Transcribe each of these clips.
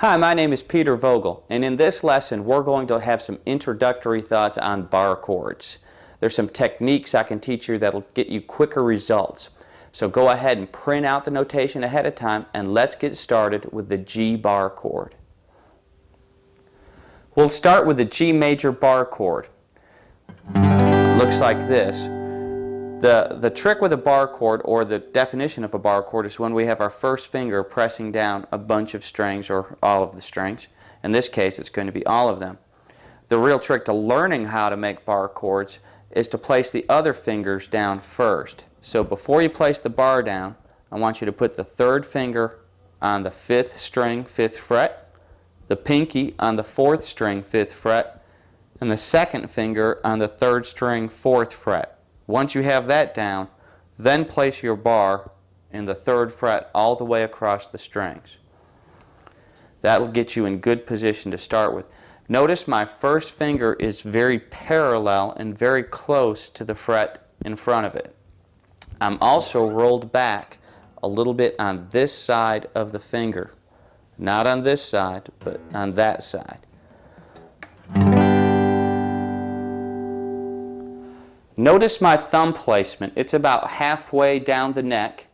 Hi, my name is Peter Vogl, and in this lesson we're going to have some introductory thoughts on bar chords. There's some techniques I can teach you that'll get you quicker results. So go ahead and print out the notation ahead of time, and let's get started with the G bar chord. We'll start with the G major bar chord. Looks like this. The trick with a bar chord, or the definition of a bar chord, is when we have our first finger pressing down a bunch of strings or all of the strings. In this case, it's going to be all of them. The real trick to learning how to make bar chords is to place the other fingers down first. So before you place the bar down, I want you to put the third finger on the 5th string, 5th fret, the pinky on the 4th string, 5th fret, and the second finger on the 3rd string, 4th fret. Once you have that down, then place your bar in the 3rd fret all the way across the strings. That will get you in good position to start with. Notice my first finger is very parallel and very close to the fret in front of it. I'm also rolled back a little bit on this side of the finger. Not on this side, but on that side. Notice my thumb placement. It's about halfway down the neck,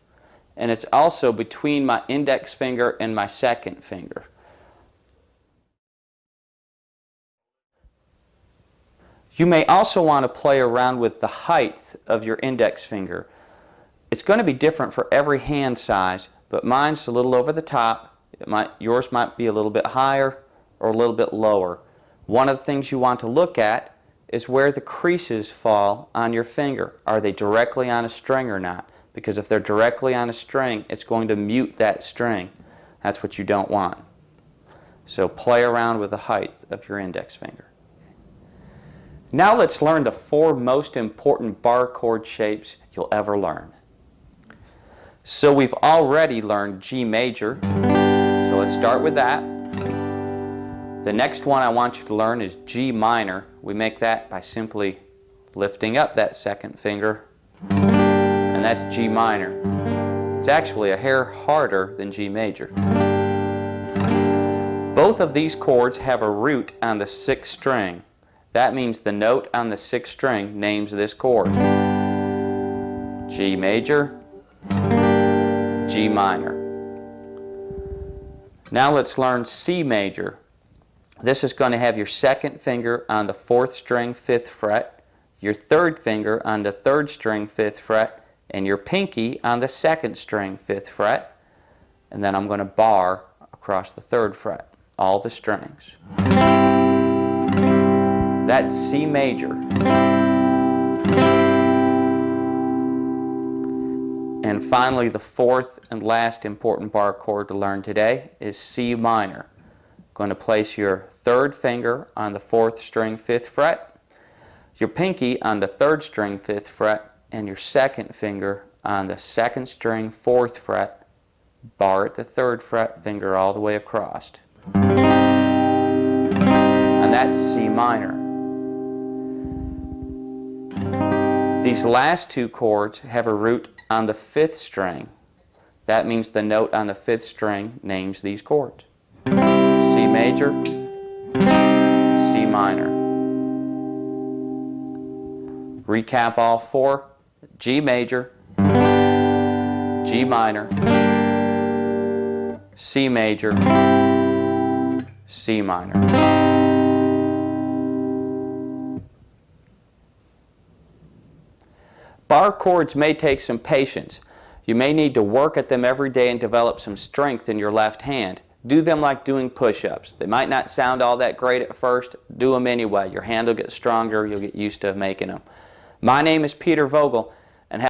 and it's also between my index finger and my second finger. You may also want to play around with the height of your index finger. It's going to be different for every hand size, but mine's a little over the top. Yours might be a little bit higher or a little bit lower. One of the things you want to look at is where the creases fall on your finger. Are they directly on a string or not? Because if they're directly on a string, it's going to mute that string. That's what you don't want. So play around with the height of your index finger. Now let's learn the 4 most important bar chord shapes you'll ever learn. So we've already learned G major, so let's start with that. The next one I want you to learn is G minor. We make that by simply lifting up that second finger, and that's G minor. It's actually a hair harder than G major. Both of these chords have a root on the 6th string. That means the note on the 6th string names this chord. G major, G minor. Now let's learn C major. This is going to have your second finger on the 4th string, 5th fret, your third finger on the 3rd string, 5th fret, and your pinky on the 2nd string, 5th fret. And then I'm going to bar across the 3rd fret, all the strings. That's C major. And finally, the 4th and last important bar chord to learn today is C minor. Going to place your 3rd finger on the 4th string, 5th fret, your pinky on the 3rd string, 5th fret, and your second finger on the 2nd string, 4th fret, bar at the 3rd fret, finger all the way across. And that's C minor. These last 2 chords have a root on the 5th string. That means the note on the 5th string names these chords. C major, C minor. Recap all 4. G major, G minor, C major, C minor. Bar chords may take some patience. You may need to work at them every day and develop some strength in your left hand. Do them like doing push-ups. They might not sound all that great at first. Do them anyway. Your hand will get stronger. You'll get used to making them. My name is Peter Vogl,